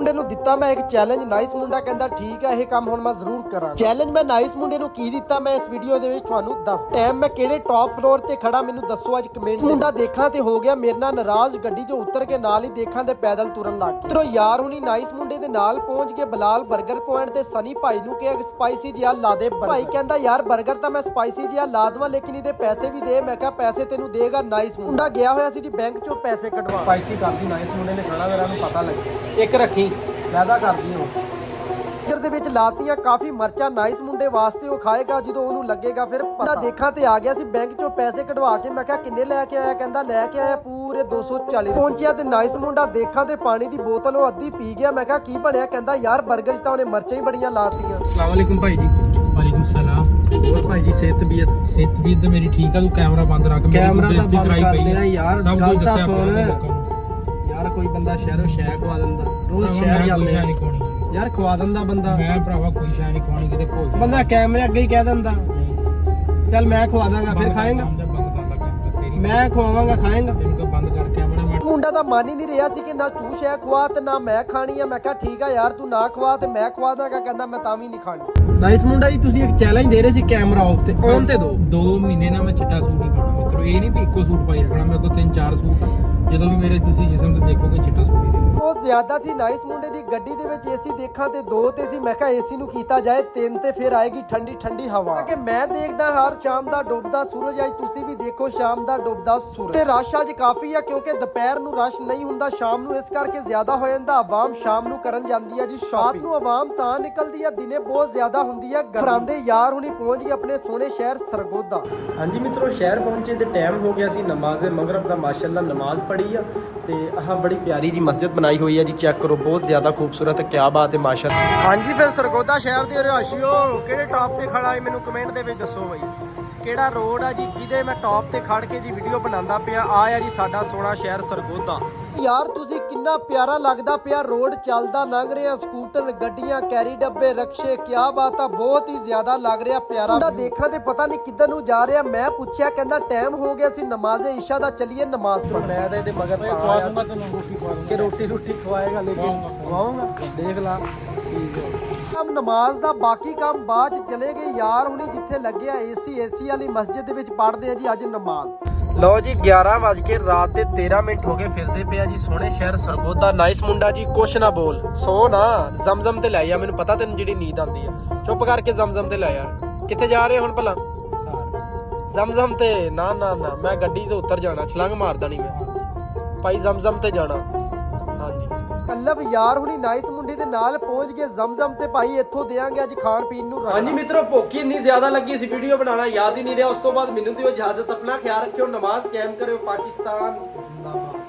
ਮੁੰਡੇ ਨੂੰ ਦਿੱਤਾ ਮੈਂ ਇੱਕ ਚੈਲੰਜ। ਨਾਈਸ ਮੁੰਡਾ ਕਹਿੰਦਾ ਠੀਕ ਹੈ, ਇਹ ਕੰਮ ਹੁਣ ਮੈਂ ਜ਼ਰੂਰ ਕਰਾਂ। ਚੈਲੰਜ ਮੈਂ ਨਾਈਸ ਮੁੰਡੇ ਨੂੰ ਕੀ ਦਿੱਤਾ ਮੈਂ ਇਸ ਵੀਡੀਓ ਦੇ ਵਿੱਚ ਤੁਹਾਨੂੰ ਦੱਸ। ਟਾਈਮ ਮੈਂ ਕਿਹੜੇ ਟੌਪ ਫਲੋਰ ਤੇ ਖੜਾ ਮੈਨੂੰ ਦੱਸੋ ਅੱਜ ਕਮੈਂਟ। ਮੁੰਡਾ ਦੇਖਾਂ ਤੇ ਹੋ ਗਿਆ ਮੇਰੇ ਨਾਲ ਨਾਰਾਜ਼, ਗੱਡੀ 'ਚੋਂ ਉਤਰ ਕੇ ਨਾਲ ਹੀ ਦੇਖਾਂ ਤੇ ਪੈਦਲ ਤੁਰਨ ਲੱਗ ਗਿਆ। ਯਾਰ ਹੁਣੀ ਨਾਈਸ ਮੁੰਡੇ ਦੇ ਨਾਲ ਪਹੁੰਚ ਕੇ ਬਲਾਲ 버ਗਰ ਪੁਆਇੰਟ ਤੇ ਸਨੀ ਭਾਈ ਨੂੰ ਕਿਹਾ ਸਪਾਈਸੀ ਜਿਹਾ ਲਾ ਦੇ। ਭਾਈ ਕਹਿੰਦਾ ਯਾਰ 버ਗਰ ਤਾਂ ਮੈਂ ਸਪਾਈਸੀ ਜਿਹਾ ਲਾ ਦਵਾਂ, ਲੇਕਿਨ ਇਹਦੇ ਪੈਸੇ ਵੀ ਦੇ। ਮੈਂ ਕਿਹਾ ਪੈਸੇ ਤੈਨੂੰ ਦੇਗਾ ਨਾਈਸ ਮੁੰਡਾ। ਗਿਆ ਹੋਇਆ ਸੀ ਜੀ ਬੈਂਕ 'ਚੋਂ ਪੈਸੇ ਕਢਵਾ। ਸਪਾਈਸੀ ਕਰਦੀ ਨਾਈਸ ਮੁੰਡੇ ਨੇ ਖਾਣਾ, ਮੇਰਾ ਨੂੰ ਪਤਾ ਲੱਗੇ। ਇੱਕ ਰੱਖੀ ਜ਼ਿਆਦਾ ਕਰਦੀ ਹੋ 버ਗਰ ਦੇ ਵਿੱਚ ਲਾਤੀਆਂ ਕਾਫੀ ਮਰਚਾਂ। ਨਾਈਸ ਮੁੰਡੇ ਵਾਸਤੇ ਉਹ ਖਾਏਗਾ ਜਦੋਂ ਉਹਨੂੰ ਲੱਗੇਗਾ ਫਿਰ ਪਤਾ। ਦੇਖਾਂ ਤੇ ਆ ਗਿਆ ਸੀ ਬੈਂਕ 'ਚੋਂ ਪੈਸੇ ਕਢਵਾ ਕੇ। ਮੈਂ ਕਿਹਾ ਕਿੰਨੇ ਲੈ ਕੇ ਆਇਆ? ਕਹਿੰਦਾ ਲੈ ਕੇ ਆਇਆ ਪੂਰੇ 240। ਪਹੁੰਚਿਆ ਤੇ ਨਾਈਸ ਮੁੰਡਾ ਦੇਖਾਂ ਤੇ ਪਾਣੀ ਦੀ ਬੋਤਲ ਉਹ ਅੱਧੀ ਪੀ ਗਿਆ। ਮੈਂ ਕਿਹਾ ਕੀ ਬਣਿਆ? ਕਹਿੰਦਾ ਯਾਰ 버ਗਰ 'ਚ ਤਾਂ ਉਹਨੇ ਮਰਚਾਂ ਹੀ ਬੜੀਆਂ ਲਾਤੀਆਂ। अस्सलाम वालेकुम भाई जी। वालेकुम सलाम। और भाई जी सेहत तबीयत तो मेरी ठीक है। तू कैमरा बंद रख। कैमरा तो बंद कर दे यार। सब गल कुछ तां दस्सिया सुन लोकां यार, कोई बंदा शहरों शह खवा दिंदा, रोज नूं। शहर मैं कोई जांदे शै नहीं खानी यार, खवा दिंदा बंदा। मैं भरावा कोई शै नहीं खानी किते भुल जा। बंदा कैमरे अगे ही कह दिंदा चल मैं खवा दांगा, फिर खाएगा। बंद कर लगा तेरी मैं खवावांगा, खाएगा। तेन को बंद कर कैमरा। ਮੁੰਡਾ ਤਾਂ ਮੰਨ ਹੀ ਨਹੀਂ ਰਿਹਾ ਸੀ ਕਿ ਨਾ ਤੂੰ ਸ਼ੈ ਖਵਾ ਤੇ ਨਾ ਮੈਂ ਖਾਣੀ ਆ। ਮੈਂ ਕਿਹਾ ਠੀਕ ਆ ਯਾਰ, ਤੂੰ ਨਾ ਖਵਾ ਤੇ ਮੈਂ ਖਵਾ ਦਾਂਗਾ। ਕਹਿੰਦਾ ਮੈਂ ਤਾਂ ਵੀ ਨਹੀਂ ਖਾਣੀ। ਨਾਈਸ ਮੁੰਡਾ ਜੀ, ਤੁਸੀਂ ਇੱਕ ਚੈਲੰਜ ਦੇ ਰਹੇ ਸੀ ਕੈਮਰਾ ਆਫ ਤੇ ਔਨ ਤੇ ਦੋ 2 ਮਹੀਨੇ ਨਾ ਮੈਂ ਚਿੱਟਾ ਸੂਟ ਹੀ ਪਾਉਣਾ ਮਿੱਤਰੋ। ਇਹ ਨਹੀਂ ਵੀ ਇੱਕੋ ਸੂਟ ਪਾਈ ਰੱਖਣਾ। ਮੇਰੇ ਕੋਲ 3-4 ਸੂਟ ਆ। ਜਦੋਂ ਵੀ ਮੇਰੇ ਤੁਸੀਂ ਜਿਸਮ ਤੇ ਦੇਖੋਗੇ ਚਿੱਟਾ ਸੂਟ ਹੀ ਦੇਖੋ। ਬਹੁਤ ਜ਼ਿਆਦਾ ਸੀ। ਨਾਈਸ ਮੁੰਡੇ ਦੀ ਗੱਡੀ ਦੇ ਵਿੱਚ ਏਸੀ ਦੇਖਾਂ ਤੇ 2 ਤੇ ਸੀ। ਮੈਂ ਕਿਹਾ ਏਸੀ ਨੂੰ ਕੀਤਾ ਜਾਏ 3 ਤੇ ਫਿਰ ਆਏਗੀ ਠੰਡੀ ਠੰਡੀ ਹਵਾ। ਕਿ ਮੈਂ ਦੇਖਦਾ ਹਰ ਸ਼ਾਮ ਦਾ ਡੁੱਬਦਾ ਸੂਰਜ, ਅੱਜ ਤੁਸੀਂ ਵੀ ਦੇਖੋ ਸ਼ਾਮ ਦਾ ਡੁੱਬਦਾ ਸੂਰਜ। ਤੇ ਰਸ਼ ਅੱਜ ਕਾਫੀ ਆ ਕਿਉਂਕਿ ਦੁਪਹਿਰ ਨੂੰ ਰਸ਼ ਨਹੀਂ ਹੁੰਦਾ, ਸ਼ਾਮ ਨੂੰ ਇਸ ਕਰਕੇ ਜ਼ਿਆਦਾ ਹੋ ਜਾਂਦਾ। ਆਵਾਮ ਸ਼ਾਮ ਨੂੰ ਕਰਨ ਜਾਂਦੀ ਆ ਜੀ ਸ਼ਾਮ ਨੂੰ। ਆਵਾਮ ਤਾਂ ਨਿਕਲਦੀ ਆ, ਦਿਨੇ ਬਹੁਤ ਜ਼ਿਆਦਾ ਹੁੰਦੀ ਆ। ਫਰਾਂਦੇ ਯਾਰ ਹੁਣੀ ਪਹੁੰਚ ਗਏ ਆਪਣੇ ਸੋਹਣੇ ਸ਼ਹਿਰ ਸਰਗੋਦਾ। ਹਾਂਜੀ ਮਿੱਤਰੋ, ਸ਼ਹਿਰ ਪਹੁੰਚੇ ਤੇ ਟਾਈਮ ਹੋ ਗਿਆ ਸੀ ਨਮਾਜ਼ ਮਗਰਬ ਦਾ। ਮਾਸ਼ਾਅੱਲਾ ਨਮਾਜ਼ ਪੜ੍ਹੀ ਆ ਤੇ ਆਹ ਬੜੀ ਪਿਆਰੀ ਜੀ ਮਸਜਿਦ ਬਣਾਈ ਹੋਈ ਹੈ ਜੀ। ਚੈੱਕ ਕਰੋ, ਬਹੁਤ ਜ਼ਿਆਦਾ ਖੂਬਸੂਰਤ। ਕਿਆ ਬਾਤ ਹੈ ਮਾਸ਼ਾਅੱਲਾ। ਹਾਂਜੀ ਫਿਰ ਸਰਗੋਦਾ ਸ਼ਹਿਰ ਦੇ ਰਿਹਾਇਸ਼ੀਓ ਕਿਹੜੇ ਟਾਪ ਤੇ ਖੜਾ ਹੈ ਮੈਨੂੰ ਕਮੈਂਟ ਦੇ ਵਿੱਚ ਦੱਸੋ ਬਈ। ਕਿਹੜਾ ਰੋਡ ਆ ਜੀ ਜਿਹਦੇ ਮੈਂ ਟਾਪ ਤੇ ਖੜ ਕੇ ਜੀ ਵੀਡੀਓ ਬਣਾਉਂਦਾ ਪਿਆ। ਆ ਜੀ ਸਾਡਾ ਸੋਹਣਾ ਸ਼ਹਿਰ ਸਰਗੋਦਾ। ਯਾਰ ਤੁਸੀਂ ਕਿੰਨਾ ਪਿਆਰਾ ਲੱਗਦਾ ਪਿਆ ਰੋਡ ਚੱਲਦਾ ਲੰਘ ਰਿਹਾ, ਸਕੂਟਰ ਗੱਡੀਆਂ ਕੈਰੀ ਡੱਬੇ ਰਕਸ਼ੇ। ਕਿਆ ਬਾਤ ਆ, ਬਹੁਤ ਹੀ ਜ਼ਿਆਦਾ ਲੱਗ ਰਿਹਾ ਪਿਆਰਾ। ਮੁੰਡਾ ਦੇਖਾਂ ਤੇ ਪਤਾ ਨਹੀਂ ਕਿੱਧਰ ਨੂੰ ਜਾ ਰਿਹਾ। ਮੈਂ ਪੁੱਛਿਆ, ਕਹਿੰਦਾ ਟਾਈਮ ਹੋ ਗਿਆ ਸੀ ਨਮਾਜ਼ੇ ਇਸ਼ਾ ਦਾ, ਚੱਲੀਏ ਨਮਾਜ਼ ਪੜ੍ਹਨ। ਮੈਂ ਤਾਂ ਇਹਦੇ ਮਗਰ ਖਵਾ ਦੂੰਗਾ ਤੈਨੂੰ ਰੋਟੀ ਖਵਾ ਦੂੰਗਾ। ਕਿ ਰੋਟੀ ਖਵਾਏਗਾ, ਲੇਕਿਨ ਖਵਾਉਂਗਾ ਦੇਖ ਲਾ। ਠੀਕ ਹੈ ਕੰਮ ਨਮਾਜ਼ ਦਾ, ਬਾਕੀ ਕੰਮ ਬਾਅਦ ਚ ਚਲੇ ਗਏ। ਯਾਰ ਹੁਣੀ ਜਿੱਥੇ ਲੱਗਿਆ ਏਸੀ ਵਾਲੀ ਮਸਜਿਦ ਦੇ ਵਿੱਚ ਪੜ੍ਹਦੇ ਆ ਜੀ ਅੱਜ ਨਮਾਜ਼। ਲਓ ਜੀ 11 ਵਜ ਕੇ ਰਾਤ ਦੇ 13 ਮਿੰਟ ਹੋ ਗਏ, ਫਿਰਦੇ ਪਿਆ ਜੀ ਸੋਹਣੇ ਸ਼ਹਿਰ ਸਰਗੋਦਾ। ਨਾਈਸ ਮੁੰਡਾ ਜੀ, ਕੁਛ ਨਾ ਬੋਲ, ਸੋ ਨਾ ਜ਼ਮਜ਼ਮ ਤੇ ਲੈ ਆ। ਮੈਨੂੰ ਪਤਾ ਤੈਨੂੰ ਜਿਹੜੀ ਨੀਂਦ ਆਉਂਦੀ ਆ। ਚੁੱਪ ਕਰਕੇ ਜ਼ਮਜ਼ਮ ਤੇ ਲੈ ਆ। ਕਿੱਥੇ ਜਾ ਰਹੇ ਹੁਣ ਭਲਾ? ਜ਼ਮਜ਼ਮ ਤੇ? ਨਾ ਨਾ ਨਾ, ਮੈਂ ਗੱਡੀ ਤੋਂ ਉਤਰ ਜਾਣਾ, ਛਲੰਗ ਮਾਰਦਾ ਨਹੀਂ ਮੈਂ ਭਾਈ, ਜ਼ਮਜ਼ਮ ਤੇ ਜਾਣਾ। ਹਾਂਜੀ ਕੱਲਬ ਯਾਰ ਹੁਣੀ ਨਾਈਸ ਮੁੰਡੇ ਦੇ ਨਾਲ ਪਹੁੰਚ ਗਏ ਜ਼ਮਜ਼ਮ ਤੇ। ਭਾਈ ਇੱਥੋਂ ਦੇਾਂਗੇ ਅੱਜ ਖਾਣ ਪੀਣ ਨੂੰ। ਹਾਂਜੀ ਮਿੱਤਰੋ, ਭੁੱਖ ਇੰਨੀ ਜ਼ਿਆਦਾ ਲੱਗੀ ਸੀ, ਵੀਡੀਓ ਬਣਾਉਣਾ ਯਾਦ ਹੀ ਨਹੀਂ ਰਿਹਾ। ਉਸ ਤੋਂ ਬਾਅਦ ਮੈਨੂੰ ਦਿਓ ਇਜਾਜ਼ਤ। ਆਪਣਾ ਖਿਆਲ ਰੱਖਿਓ, ਨਮਾਜ਼ ਕਾਇਮ ਕਰਿਓ। ਪਾਕਿਸਤਾਨ ਜ਼ਿੰਦਾਬਾਦ।